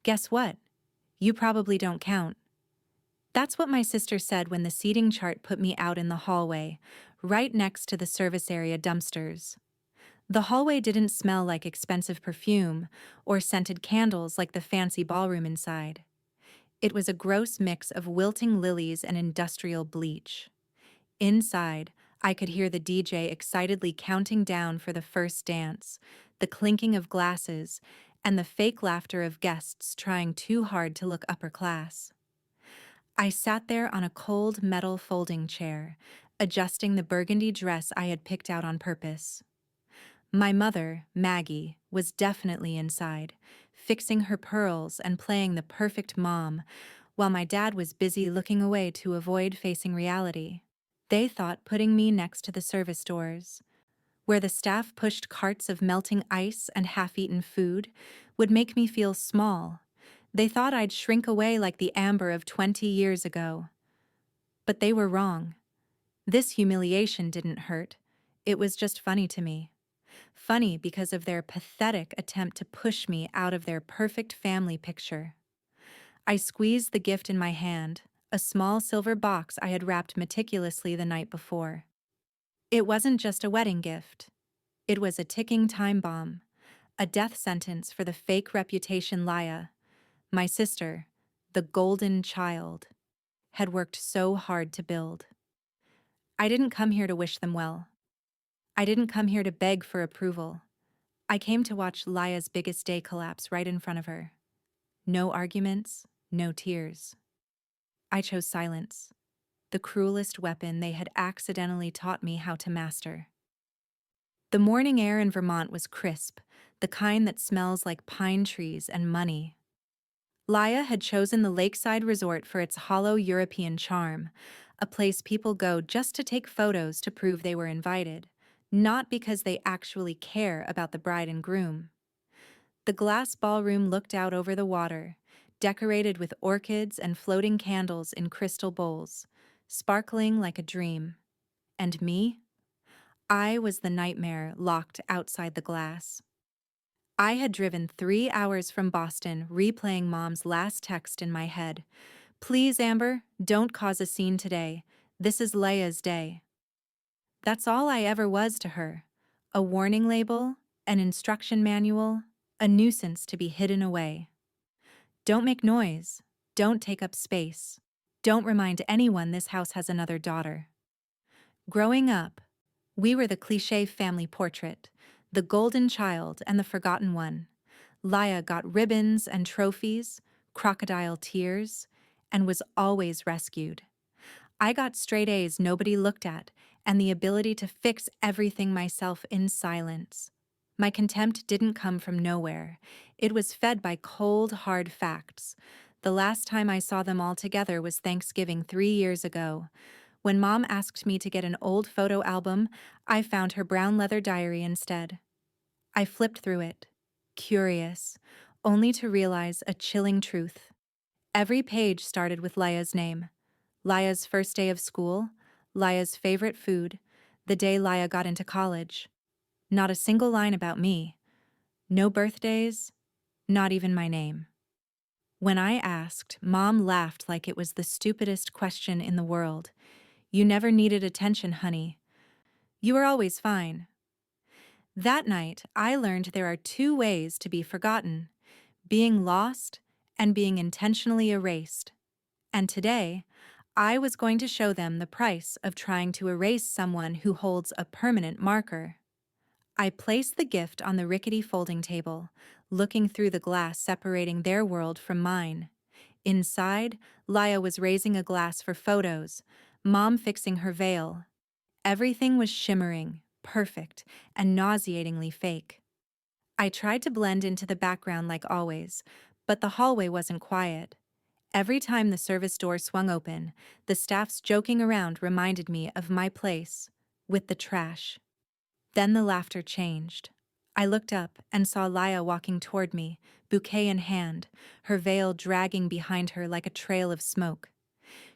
Guess what? You probably don't count. That's what my sister said when the seating chart put me out in the hallway, right next to the service area dumpsters. The hallway didn't smell like expensive perfume or scented candles like the fancy ballroom inside. It was a gross mix of wilting lilies and industrial bleach. Inside, I could hear the DJ excitedly counting down for the first dance, the clinking of glasses, and the fake laughter of guests trying too hard to look upper class. I sat there on a cold metal folding chair, adjusting the burgundy dress I had picked out on purpose. My mother, Maggie, was definitely inside, fixing her pearls and playing the perfect mom, while my dad was busy looking away to avoid facing reality. They thought putting me next to the service doors, where the staff pushed carts of melting ice and half-eaten food, would make me feel small. They thought I'd shrink away like the Amber of 20 years ago. But they were wrong. This humiliation didn't hurt. It was just funny to me. Funny because of their pathetic attempt to push me out of their perfect family picture. I squeezed the gift in my hand, a small silver box I had wrapped meticulously the night before. It wasn't just a wedding gift. It was a ticking time bomb, a death sentence for the fake reputation Laya, my sister, the golden child, had worked so hard to build. I didn't come here to wish them well. I didn't come here to beg for approval. I came to watch Laya's biggest day collapse right in front of her. No arguments, no tears. I chose silence, the cruelest weapon they had accidentally taught me how to master. The morning air in Vermont was crisp, the kind that smells like pine trees and money. Laya had chosen the lakeside resort for its hollow European charm, a place people go just to take photos to prove they were invited, not because they actually care about the bride and groom. The glass ballroom looked out over the water, decorated with orchids and floating candles in crystal bowls, sparkling like a dream. And me? I was the nightmare locked outside the glass. I had driven 3 hours from Boston, replaying Mom's last text in my head. "Please, Amber, don't cause a scene today. This is Leia's day." That's all I ever was to her. A warning label, an instruction manual, a nuisance to be hidden away. Don't make noise. Don't take up space. Don't remind anyone this house has another daughter. Growing up, we were the cliché family portrait, the golden child and the forgotten one. Laya got ribbons and trophies, crocodile tears, and was always rescued. I got straight A's nobody looked at, and the ability to fix everything myself in silence. My contempt didn't come from nowhere. It was fed by cold, hard facts. The last time I saw them all together was Thanksgiving 3 years ago. When Mom asked me to get an old photo album, I found her brown leather diary instead. I flipped through it, curious, only to realize a chilling truth. Every page started with Laya's name. Laya's first day of school, Laya's favorite food, the day Laya got into college. Not a single line about me. No birthdays, not even my name. When I asked, Mom laughed like it was the stupidest question in the world. "You never needed attention, honey. You were always fine." That night, I learned there are 2 ways to be forgotten: being lost and being intentionally erased. And today, I was going to show them the price of trying to erase someone who holds a permanent marker. I placed the gift on the rickety folding table, looking through the glass separating their world from mine. Inside, Laya was raising a glass for photos, Mom fixing her veil. Everything was shimmering, perfect, and nauseatingly fake. I tried to blend into the background like always, but the hallway wasn't quiet. Every time the service door swung open, the staff's joking around reminded me of my place, with the trash. Then the laughter changed. I looked up and saw Laya walking toward me, bouquet in hand, her veil dragging behind her like a trail of smoke.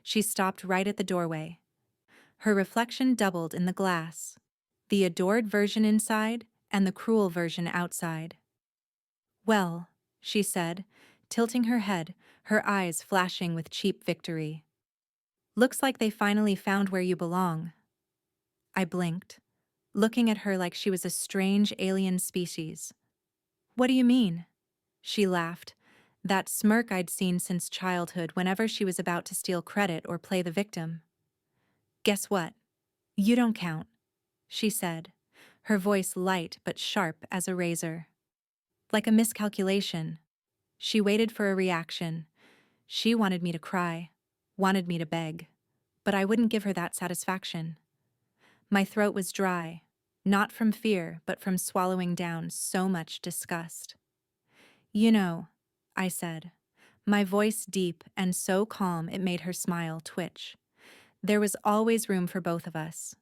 She stopped right at the doorway. Her reflection doubled in the glass, the adored version inside and the cruel version outside. "Well," she said, tilting her head, her eyes flashing with cheap victory. "Looks like they finally found where you belong." I blinked, looking at her like she was a strange alien species. "What do you mean?" She laughed, that smirk I'd seen since childhood whenever she was about to steal credit or play the victim. "Guess what? You don't count," she said, her voice light but sharp as a razor. Like a miscalculation. She waited for a reaction. She wanted me to cry, wanted me to beg, but I wouldn't give her that satisfaction. My throat was dry, not from fear, but from swallowing down so much disgust. "You know," I said, my voice deep and so calm it made her smile twitch. "There was always room for both of us.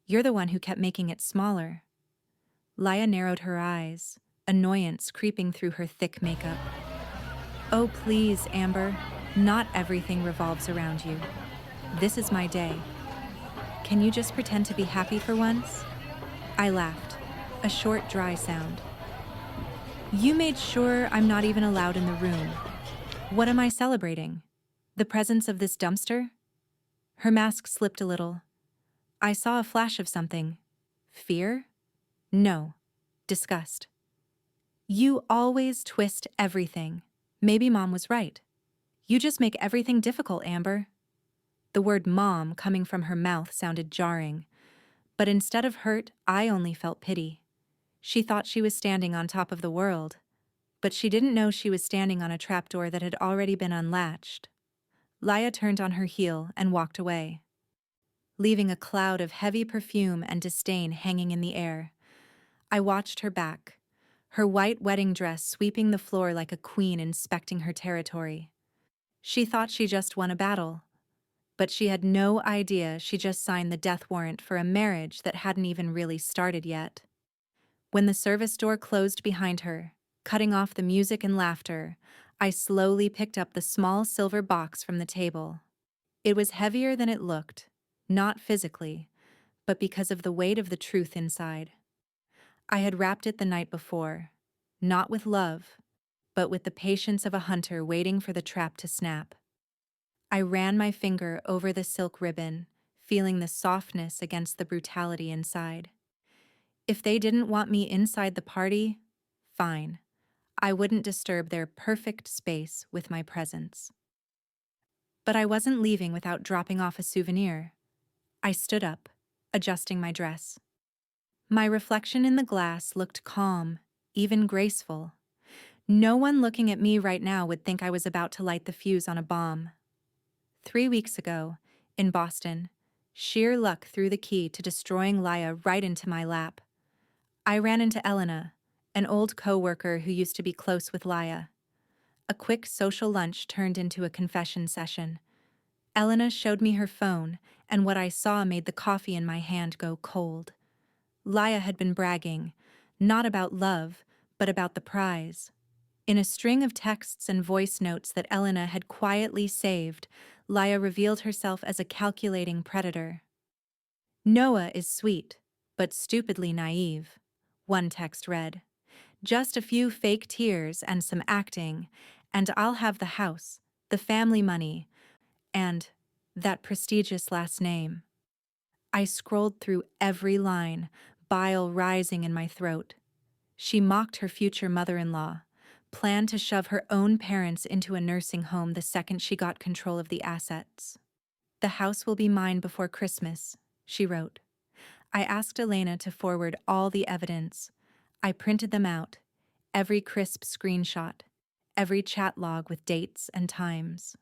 You're the one who kept making it smaller." Laya narrowed her eyes, annoyance creeping through her thick makeup. "Oh, please, Amber. Not everything revolves around you. This is my day. Can you just pretend to be happy for once?" I laughed, a short, dry sound. "You made sure I'm not even allowed in the room. What am I celebrating? The presence of this dumpster?" Her mask slipped a little. I saw a flash of something. Fear? No. Disgust. "You always twist everything. Maybe Mom was right. You just make everything difficult, Amber." The word mom coming from her mouth sounded jarring, but instead of hurt, I only felt pity. She thought she was standing on top of the world, but she didn't know she was standing on a trapdoor that had already been unlatched. Laya turned on her heel and walked away, leaving a cloud of heavy perfume and disdain hanging in the air. I watched her back, her white wedding dress sweeping the floor like a queen inspecting her territory. She thought she just won a battle, but she had no idea she just signed the death warrant for a marriage that hadn't even really started yet. When the service door closed behind her, cutting off the music and laughter, I slowly picked up the small silver box from the table. It was heavier than it looked, not physically, but because of the weight of the truth inside. I had wrapped it the night before, not with love, but with the patience of a hunter waiting for the trap to snap. I ran my finger over the silk ribbon, feeling the softness against the brutality inside. If they didn't want me inside the party, fine. I wouldn't disturb their perfect space with my presence. But I wasn't leaving without dropping off a souvenir. I stood up, adjusting my dress. My reflection in the glass looked calm, even graceful. No one looking at me right now would think I was about to light the fuse on a bomb. 3 weeks ago, in Boston, sheer luck threw the key to destroying Laya right into my lap. I ran into Elena, an old co-worker who used to be close with Laya. A quick social lunch turned into a confession session. Elena showed me her phone, and what I saw made the coffee in my hand go cold. Laya had been bragging, not about love, but about the prize. In a string of texts and voice notes that Elena had quietly saved, Laya revealed herself as a calculating predator. "Noah is sweet, but stupidly naive," one text read. "Just a few fake tears and some acting, and I'll have the house, the family money, and that prestigious last name." I scrolled through every line, bile rising in my throat. She mocked her future mother-in-law, planned to shove her own parents into a nursing home the second she got control of the assets. "The house will be mine before Christmas," she wrote. I asked Elena to forward all the evidence. I printed them out, every crisp screenshot, every chat log with dates and times.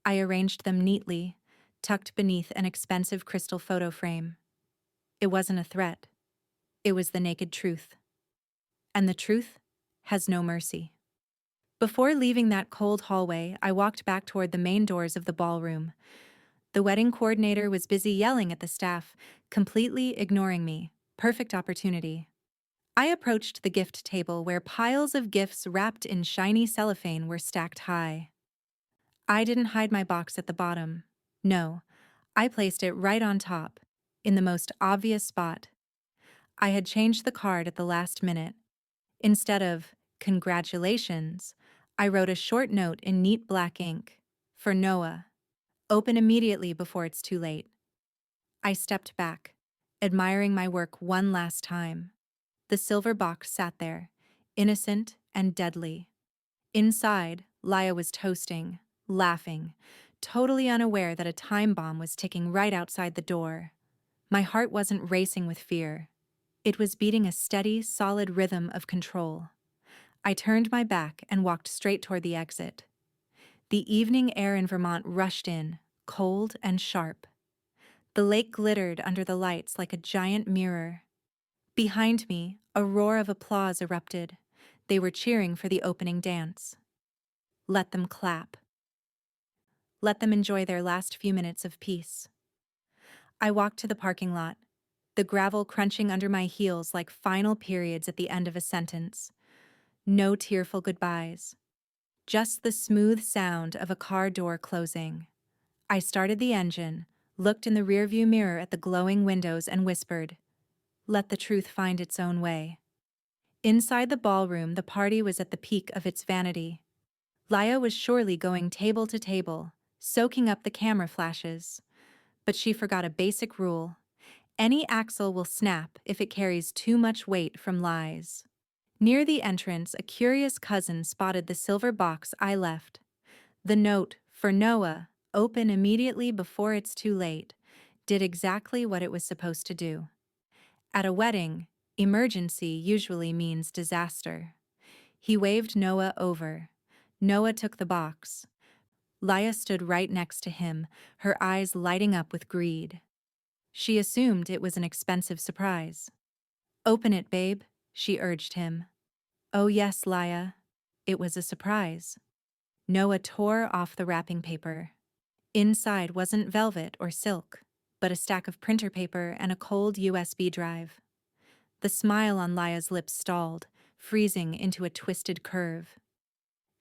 I arranged them neatly, tucked beneath an expensive crystal photo frame. It wasn't a threat. It was the naked truth. And the truth has no mercy. Before leaving that cold hallway, I walked back toward the main doors of the ballroom. The wedding coordinator was busy yelling at the staff, completely ignoring me. Perfect opportunity. I approached the gift table where piles of gifts wrapped in shiny cellophane were stacked high. I didn't hide my box at the bottom. No, I placed it right on top, in the most obvious spot. I had changed the card at the last minute. Instead of "Congratulations," I wrote a short note in neat black ink. For Noah. Open immediately before it's too late. I stepped back, admiring my work one last time. The silver box sat there, innocent and deadly. Inside, Laya was toasting, laughing, totally unaware that a time bomb was ticking right outside the door. My heart wasn't racing with fear. It was beating a steady, solid rhythm of control. I turned my back and walked straight toward the exit. The evening air in Vermont rushed in, cold and sharp. The lake glittered under the lights like a giant mirror. Behind me, a roar of applause erupted. They were cheering for the opening dance. Let them clap. Let them enjoy their last few minutes of peace. I walked to the parking lot, the gravel crunching under my heels like final periods at the end of a sentence. No tearful goodbyes. Just the smooth sound of a car door closing. I started the engine, looked in the rearview mirror at the glowing windows and whispered, "Let the truth find its own way." Inside the ballroom, the party was at the peak of its vanity. Laya was surely going table to table, soaking up the camera flashes. But she forgot a basic rule. Any axle will snap if it carries too much weight from lies. Near the entrance, a curious cousin spotted the silver box I left. The note, for Noah, open immediately before it's too late, did exactly what it was supposed to do. At a wedding, emergency usually means disaster. He waved Noah over. Noah took the box. Laya stood right next to him, her eyes lighting up with greed. She assumed it was an expensive surprise. "Open it, babe," she urged him. "Oh yes, Laya." It was a surprise. Noah tore off the wrapping paper. Inside wasn't velvet or silk, but a stack of printer paper and a cold USB drive. The smile on Laya's lips stalled, freezing into a twisted curve.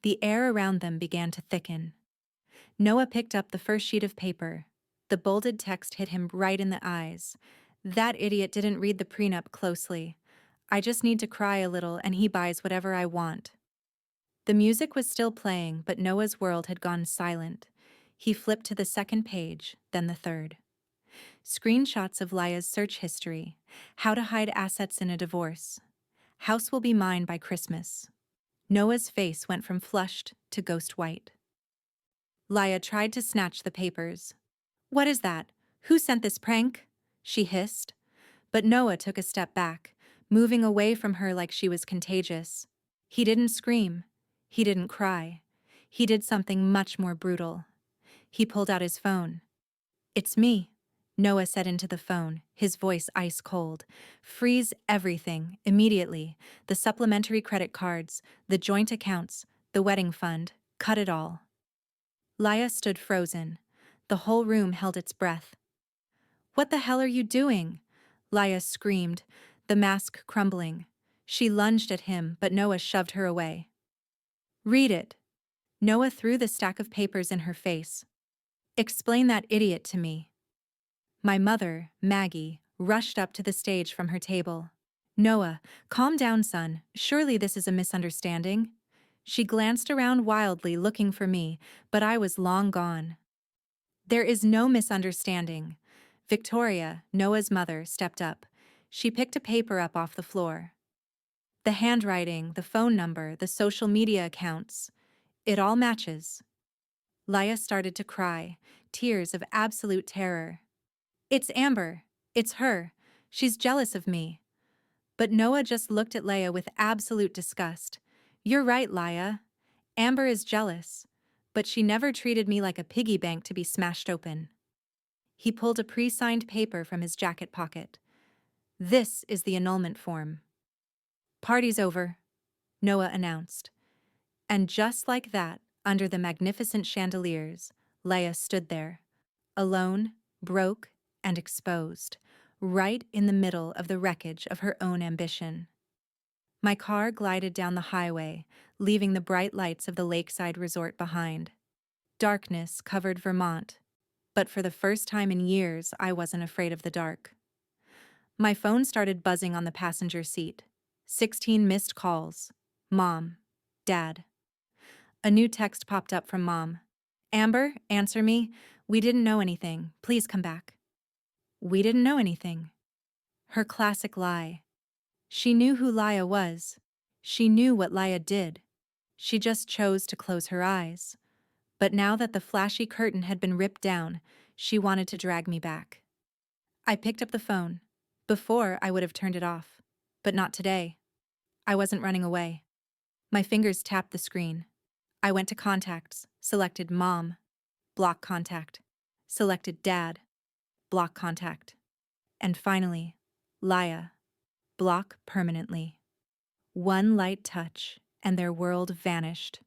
The air around them began to thicken. Noah picked up the first sheet of paper. The bolded text hit him right in the eyes. "That idiot didn't read the prenup closely. I just need to cry a little and he buys whatever I want." The music was still playing, but Noah's world had gone silent. He flipped to the second page, then the third. Screenshots of Laya's search history. How to hide assets in a divorce. House will be mine by Christmas. Noah's face went from flushed to ghost white. Laya tried to snatch the papers. "What is that? Who sent this prank?" she hissed. But Noah took a step back, moving away from her like she was contagious. He didn't scream. He didn't cry. He did something much more brutal. He pulled out his phone. "It's me," Noah said into the phone, his voice ice cold. "Freeze everything, immediately. The supplementary credit cards, the joint accounts, the wedding fund. Cut it all." Laya stood frozen. The whole room held its breath. "What the hell are you doing?" Laya screamed, the mask crumbling. She lunged at him, but Noah shoved her away. "Read it." Noah threw the stack of papers in her face. "Explain that idiot to me." My mother, Maggie, rushed up to the stage from her table. "Noah, calm down, son. Surely this is a misunderstanding." She glanced around wildly looking for me, but I was long gone. "There is no misunderstanding." Victoria, Noah's mother, stepped up. She picked a paper up off the floor. "The handwriting, the phone number, the social media accounts. It all matches." Laya started to cry, tears of absolute terror. "It's Amber. It's her. She's jealous of me." But Noah just looked at Laya with absolute disgust. "You're right, Laya. Amber is jealous. But she never treated me like a piggy bank to be smashed open." He pulled a pre-signed paper from his jacket pocket. "This is the annulment form." "Party's over," Noah announced. And just like that, under the magnificent chandeliers, Laya stood there, alone, broke, and exposed, right in the middle of the wreckage of her own ambition. My car glided down the highway, leaving the bright lights of the lakeside resort behind. Darkness covered Vermont, but for the first time in years, I wasn't afraid of the dark. My phone started buzzing on the passenger seat. 16 missed calls. Mom. Dad. A new text popped up from Mom. Amber, answer me. We didn't know anything. Please come back. We didn't know anything. Her classic lie. She knew who Laya was. She knew what Laya did. She just chose to close her eyes. But now that the flashy curtain had been ripped down, she wanted to drag me back. I picked up the phone. Before, I would have turned it off. But not today. I wasn't running away. My fingers tapped the screen. I went to contacts, selected Mom, block contact, selected Dad, block contact, and finally, Laya, block permanently. One light touch, and their world vanished.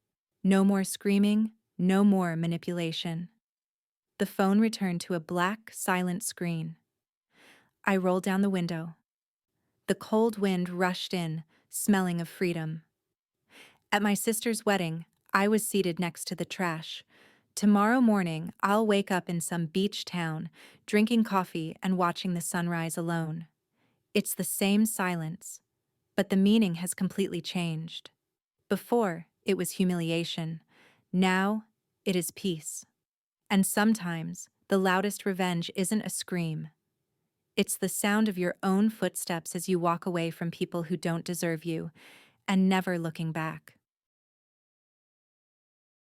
No more screaming, no more manipulation. The phone returned to a black, silent screen. I rolled down the window. The cold wind rushed in, smelling of freedom. At my sister's wedding, I was seated next to the trash. Tomorrow morning, I'll wake up in some beach town, drinking coffee and watching the sunrise alone. It's the same silence, but the meaning has completely changed. Before, it was humiliation. Now, it is peace. And sometimes, the loudest revenge isn't a scream. It's the sound of your own footsteps as you walk away from people who don't deserve you, and never looking back.